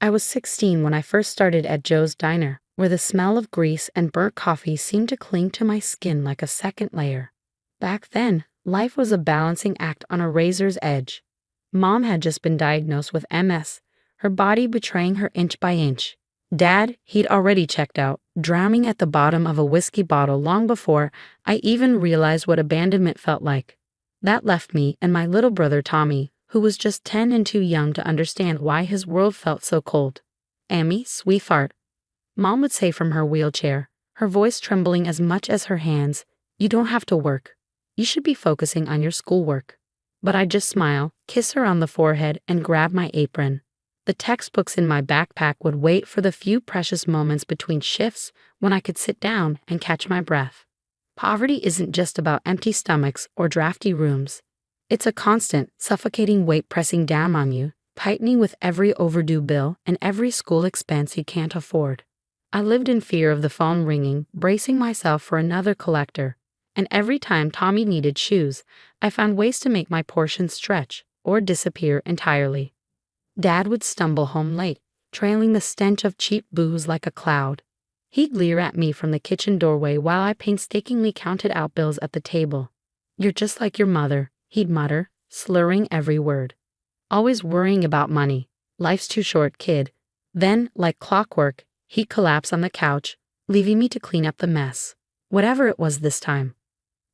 I was 16 when I first started at Joe's Diner, where the smell of grease and burnt coffee seemed to cling to my skin like a second layer. Back then, life was a balancing act on a razor's edge. Mom had just been diagnosed with MS, her body betraying her inch by inch. Dad, he'd already checked out, drowning at the bottom of a whiskey bottle long before I even realized what abandonment felt like. That left me and my little brother Tommy, who was just 10 and too young to understand why his world felt so cold. "Amy, sweetheart," Mom would say from her wheelchair, her voice trembling as much as her hands, "you don't have to work. You should be focusing on your schoolwork." But I'd just smile, kiss her on the forehead, and grab my apron. The textbooks in my backpack would wait for the few precious moments between shifts when I could sit down and catch my breath. Poverty isn't just about empty stomachs or drafty rooms. It's a constant, suffocating weight pressing down on you, tightening with every overdue bill and every school expense you can't afford. I lived in fear of the phone ringing, bracing myself for another collector. And every time Tommy needed shoes, I found ways to make my portion stretch or disappear entirely. Dad would stumble home late, trailing the stench of cheap booze like a cloud. He'd leer at me from the kitchen doorway while I painstakingly counted out bills at the table. "You're just like your mother," he'd mutter, slurring every word. "Always worrying about money. Life's too short, kid." Then, like clockwork, he'd collapse on the couch, leaving me to clean up the mess, whatever it was this time.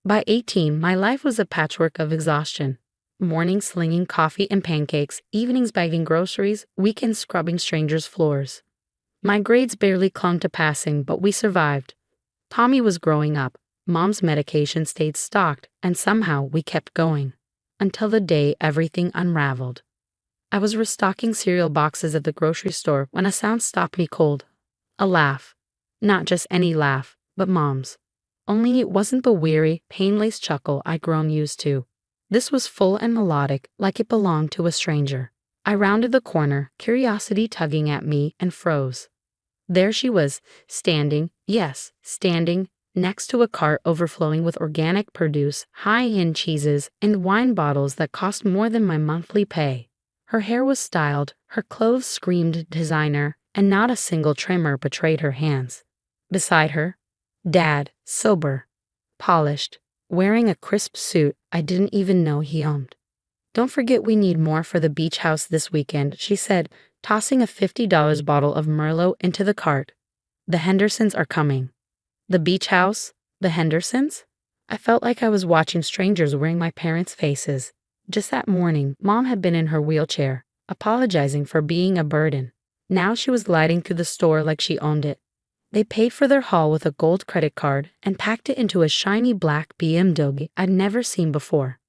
By 18, my life was a patchwork of exhaustion. Mornings slinging coffee and pancakes, evenings bagging groceries, weekends scrubbing strangers' floors. My grades barely clung to passing, but we survived. Tommy was growing up, Mom's medication stayed stocked, and somehow we kept going. Until the day everything unraveled. I was restocking cereal boxes at the grocery store when a sound stopped me cold. A laugh. Not just any laugh, but Mom's. Only it wasn't the weary, pain-laced chuckle I'd grown used to. This was full and melodic, like it belonged to a stranger. I rounded the corner, curiosity tugging at me, and froze. There she was, standing, yes, standing, next to a cart overflowing with organic produce, high-end cheeses, and wine bottles that cost more than my monthly pay. Her hair was styled, her clothes screamed designer, and not a single tremor betrayed her hands. Beside her, Dad, sober, polished, wearing a crisp suit I didn't even know he owned. "Don't forget we need more for the beach house this weekend," she said, tossing a $50 bottle of Merlot into the cart. "The Hendersons are coming." The beach house? The Hendersons? I felt like I was watching strangers wearing my parents' faces. Just that morning, Mom had been in her wheelchair, apologizing for being a burden. Now she was gliding through the store like she owned it. They paid for their haul with a gold credit card and packed it into a shiny black BMW I'd never seen before.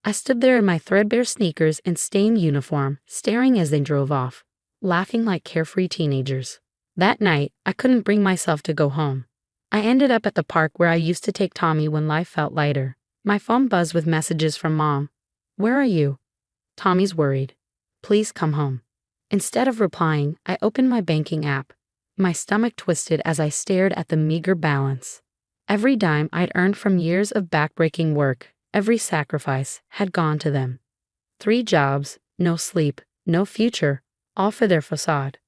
I stood there in my threadbare sneakers and stained uniform, staring as they drove off, laughing like carefree teenagers. That night, I couldn't bring myself to go home. I ended up at the park where I used to take Tommy when life felt lighter. My phone buzzed with messages from Mom. "Where are you?" "Tommy's worried. Please come home." Instead of replying, I opened my banking app. My stomach twisted as I stared at the meager balance. Every dime I'd earned from years of backbreaking work, every sacrifice, had gone to them. 3 jobs, no sleep, no future, all for their facade.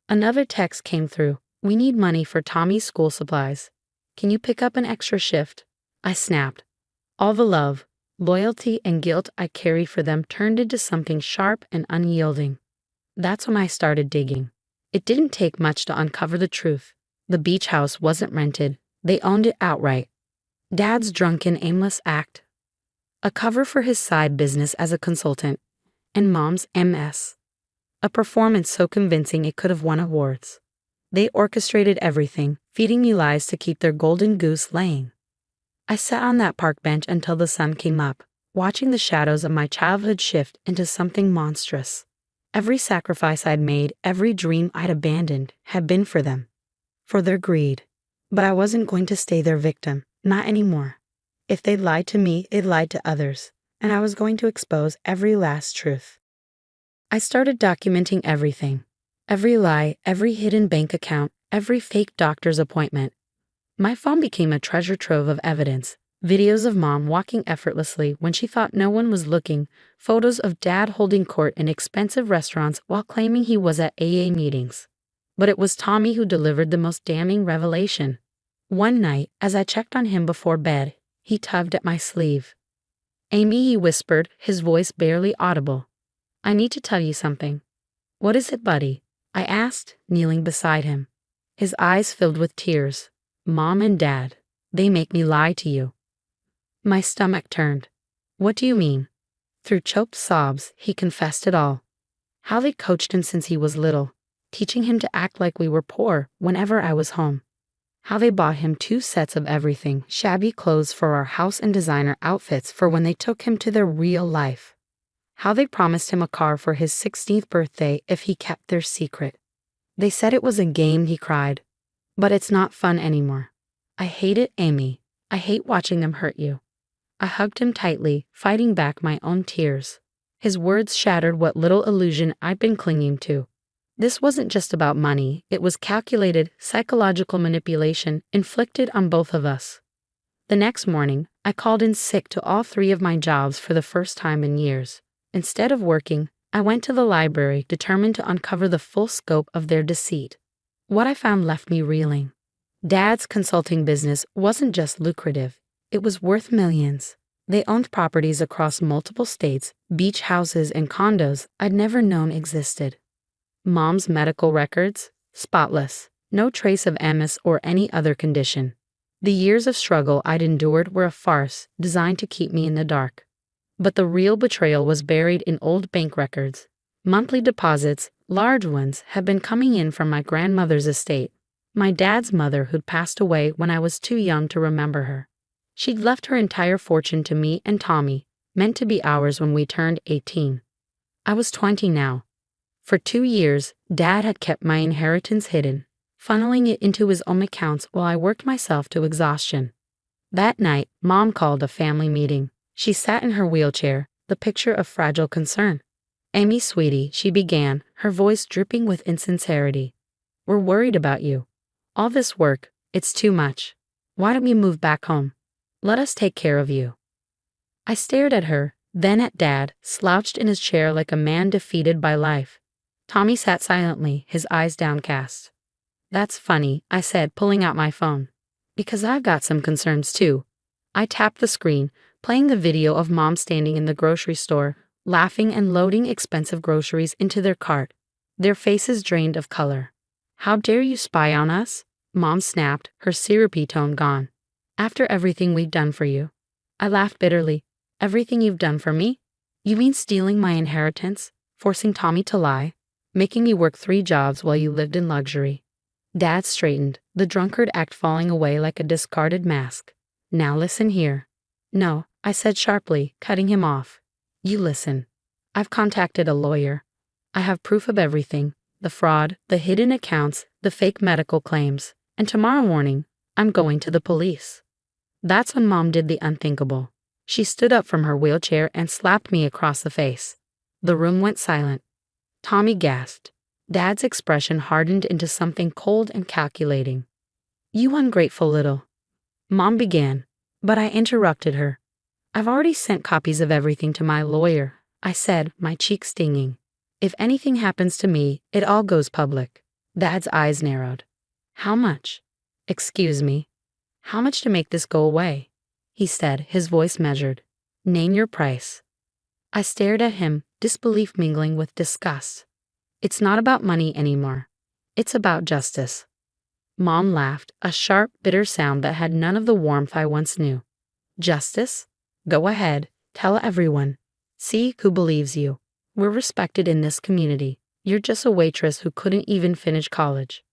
Another text came through. "We need money for Tommy's school supplies. Can you pick up an extra shift?" I snapped. All the love, loyalty, and guilt I carried for them turned into something sharp and unyielding. That's when I started digging. It didn't take much to uncover the truth. The beach house wasn't rented. They owned it outright. Dad's drunken, aimless act. A cover for his side business as a consultant. And Mom's MS. A performance so convincing it could have won awards. They orchestrated everything, feeding me lies to keep their golden goose laying. I sat on that park bench until the sun came up, watching the shadows of my childhood shift into something monstrous. Every sacrifice I'd made, every dream I'd abandoned, had been for them. For their greed. But I wasn't going to stay their victim, not anymore. If they'd lied to me, they'd lied to others, and I was going to expose every last truth. I started documenting everything. Every lie, every hidden bank account, every fake doctor's appointment. My phone became a treasure trove of evidence, Videos of mom walking effortlessly when she thought no one was looking, photos of dad holding court in expensive restaurants while claiming he was at AA meetings. But it was Tommy who delivered the most damning revelation. One night, as I checked on him before bed, he tugged at my sleeve. "Amy," he whispered, his voice barely audible. "I need to tell you something." "What is it, buddy?" I asked, kneeling beside him. His eyes filled with tears. "Mom and Dad, they make me lie to you." My stomach turned. "What do you mean?" Through choked sobs, he confessed it all. How they coached him since he was little, teaching him to act like we were poor whenever I was home. How they bought him 2 sets of everything, shabby clothes for our house and designer outfits for when they took him to their real life. How they promised him a car for his 16th birthday if he kept their secret. They said it was a game, he cried. "But it's not fun anymore. I hate it, Amy. I hate watching them hurt you." I hugged him tightly, fighting back my own tears. His words shattered what little illusion I'd been clinging to. This wasn't just about money, it was calculated, psychological manipulation inflicted on both of us. The next morning, I called in sick to all 3 of my jobs for the first time in years. Instead of working, I went to the library determined to uncover the full scope of their deceit. What I found left me reeling. Dad's consulting business wasn't just lucrative, it was worth millions. They owned properties across multiple states, beach houses and condos I'd never known existed. Mom's medical records? Spotless, no trace of MS or any other condition. The years of struggle I'd endured were a farce designed to keep me in the dark. But the real betrayal was buried in old bank records. Monthly deposits, large ones, had been coming in from my grandmother's estate, my dad's mother who'd passed away when I was too young to remember her. She'd left her entire fortune to me and Tommy, meant to be ours when we turned 18. I was 20 now. For 2 years, Dad had kept my inheritance hidden, funneling it into his own accounts while I worked myself to exhaustion. That night, Mom called a family meeting. She sat in her wheelchair, the picture of fragile concern. "Amy, sweetie," she began, her voice dripping with insincerity. "We're worried about you. All this work, it's too much. Why don't you move back home? Let us take care of you." I stared at her, then at Dad, slouched in his chair like a man defeated by life. Tommy sat silently, his eyes downcast. "That's funny," I said, pulling out my phone. "Because I've got some concerns too." I tapped the screen, playing the video of Mom standing in the grocery store, laughing and loading expensive groceries into their cart, their faces drained of color. "How dare you spy on us?" Mom snapped, her syrupy tone gone. "After everything we've done for you." I laughed bitterly. "Everything you've done for me? You mean stealing my inheritance, forcing Tommy to lie, making me work 3 jobs while you lived in luxury?" Dad straightened, the drunkard act falling away like a discarded mask. "Now listen here." "No," I said sharply, cutting him off. "You listen. I've contacted a lawyer. I have proof of everything, the fraud, the hidden accounts, the fake medical claims, and tomorrow morning, I'm going to the police." That's when Mom did the unthinkable. She stood up from her wheelchair and slapped me across the face. The room went silent. Tommy gasped. Dad's expression hardened into something cold and calculating. "You ungrateful little—" Mom began, but I interrupted her. "I've already sent copies of everything to my lawyer," I said, my cheek stinging. "If anything happens to me, it all goes public." Dad's eyes narrowed. "How much?" "Excuse me. How much to make this go away?" he said, his voice measured. "Name your price." I stared at him, disbelief mingling with disgust. "It's not about money anymore. It's about justice." Mom laughed, a sharp, bitter sound that had none of the warmth I once knew. "Justice? Go ahead, tell everyone. See who believes you. We're respected in this community. You're just a waitress who couldn't even finish college."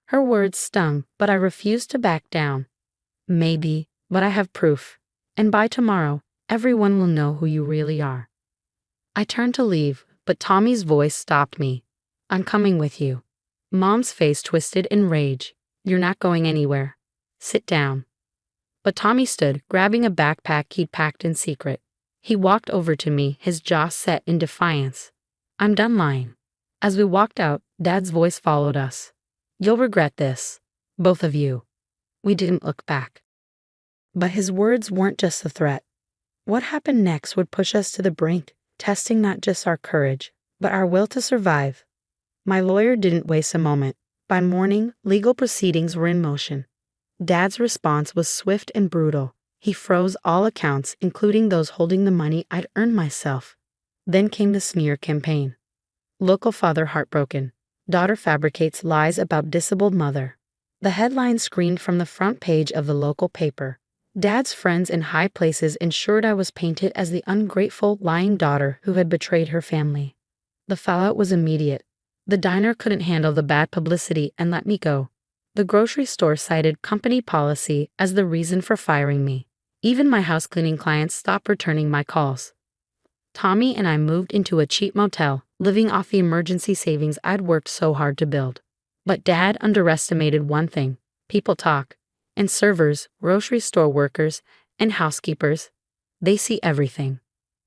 Her words stung, but I refused to back down. "Maybe, but I have proof. And by tomorrow, everyone will know who you really are." I turned to leave, but Tommy's voice stopped me. "I'm coming with you." Mom's face twisted in rage. "You're not going anywhere. Sit down." But Tommy stood, grabbing a backpack he'd packed in secret. He walked over to me, his jaw set in defiance. "I'm done lying." As we walked out, Dad's voice followed us. "You'll regret this. Both of you." We didn't look back. But his words weren't just a threat. What happened next would push us to the brink, testing not just our courage, but our will to survive. My lawyer didn't waste a moment. By morning, legal proceedings were in motion. Dad's response was swift and brutal. He froze all accounts, including those holding the money I'd earned myself. Then came the smear campaign. Local father heartbroken. Daughter fabricates lies about disabled mother. The headline screamed from the front page of the local paper. Dad's friends in high places ensured I was painted as the ungrateful, lying daughter who had betrayed her family. The fallout was immediate. The diner couldn't handle the bad publicity and let me go. The grocery store cited company policy as the reason for firing me. Even my house cleaning clients stopped returning my calls. Tommy and I moved into a cheap motel, living off the emergency savings I'd worked so hard to build. But Dad underestimated one thing: people talk. And servers, grocery store workers, and housekeepers, they see everything.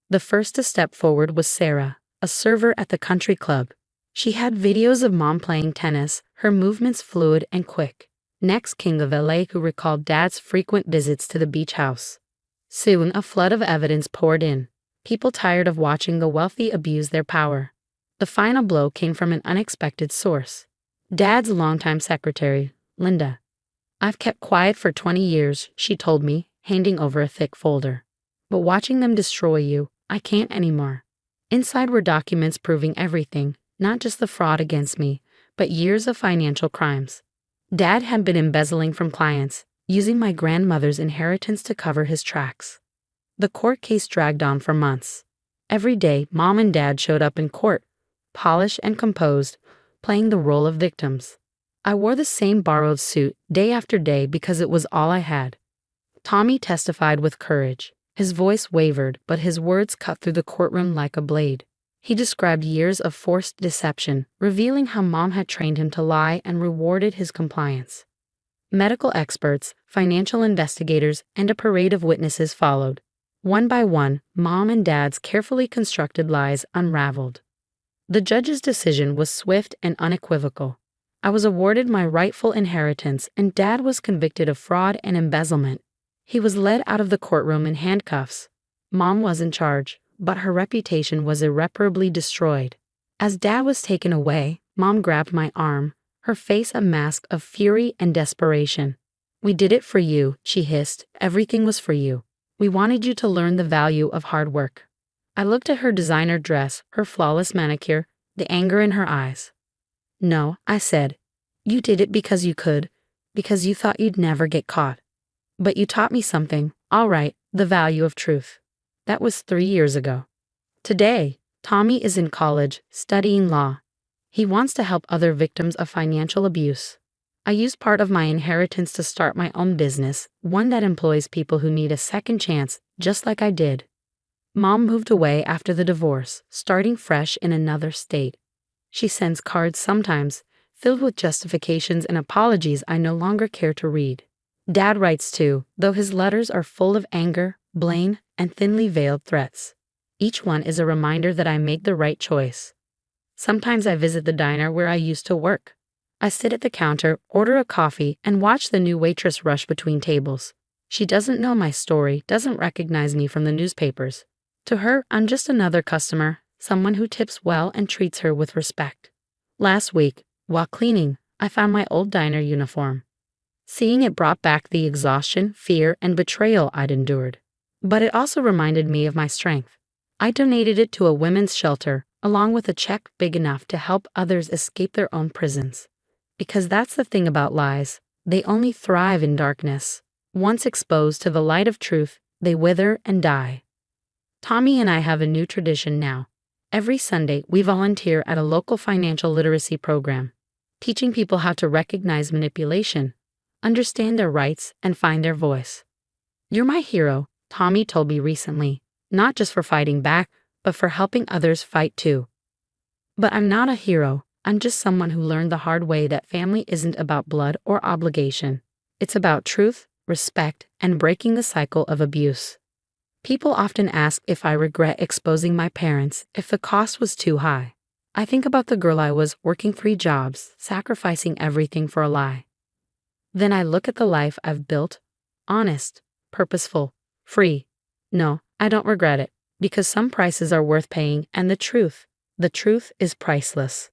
The first to step forward was Sarah, a server at the country club. She had videos of Mom playing tennis, her movements fluid and quick. Next came the valet who recalled Dad's frequent visits to the beach house. Soon a flood of evidence poured in. People tired of watching the wealthy abuse their power. The final blow came from an unexpected source. Dad's longtime secretary, Linda. "I've kept quiet for 20 years, she told me, handing over a thick folder. "But watching them destroy you, I can't anymore." Inside were documents proving everything, not just the fraud against me, but years of financial crimes. Dad had been embezzling from clients, using my grandmother's inheritance to cover his tracks. The court case dragged on for months. Every day, Mom and Dad showed up in court, polished and composed, playing the role of victims. I wore the same borrowed suit day after day because it was all I had. Tommy testified with courage. His voice wavered, but his words cut through the courtroom like a blade. He described years of forced deception, revealing how Mom had trained him to lie and rewarded his compliance. Medical experts, financial investigators, and a parade of witnesses followed. One by one, Mom and Dad's carefully constructed lies unraveled. The judge's decision was swift and unequivocal. I was awarded my rightful inheritance, and Dad was convicted of fraud and embezzlement. He was led out of the courtroom in handcuffs. Mom was in charge, but her reputation was irreparably destroyed. As Dad was taken away, Mom grabbed my arm, her face a mask of fury and desperation. "We did it for you," she hissed. "Everything was for you. We wanted you to learn the value of hard work." I looked at her designer dress, her flawless manicure, the anger in her eyes. "No," I said. "You did it because you could, because you thought you'd never get caught. But you taught me something, all right, the value of truth." That was 3 years ago. Today, Tommy is in college, studying law. He wants to help other victims of financial abuse. I used part of my inheritance to start my own business, one that employs people who need a second chance, just like I did. Mom moved away after the divorce, starting fresh in another state. She sends cards sometimes, filled with justifications and apologies I no longer care to read. Dad writes too, though his letters are full of anger, blame, and thinly veiled threats. Each one is a reminder that I made the right choice. Sometimes I visit the diner where I used to work. I sit at the counter, order a coffee, and watch the new waitress rush between tables. She doesn't know my story, doesn't recognize me from the newspapers. To her, I'm just another customer, someone who tips well and treats her with respect. Last week, while cleaning, I found my old diner uniform. Seeing it brought back the exhaustion, fear, and betrayal I'd endured. But it also reminded me of my strength. I donated it to a women's shelter, along with a check big enough to help others escape their own prisons. Because that's the thing about lies, they only thrive in darkness. Once exposed to the light of truth, they wither and die. Tommy and I have a new tradition now. Every Sunday, we volunteer at a local financial literacy program, teaching people how to recognize manipulation, understand their rights, and find their voice. "You're my hero," Tommy told me recently, not just for fighting back, but for helping others fight too. But I'm not a hero. I'm just someone who learned the hard way that family isn't about blood or obligation. It's about truth, respect, and breaking the cycle of abuse. People often ask if I regret exposing my parents, if the cost was too high. I think about the girl I was, working 3 jobs, sacrificing everything for a lie. Then I look at the life I've built, honest, purposeful, free. No, I don't regret it, because some prices are worth paying, and the truth is priceless.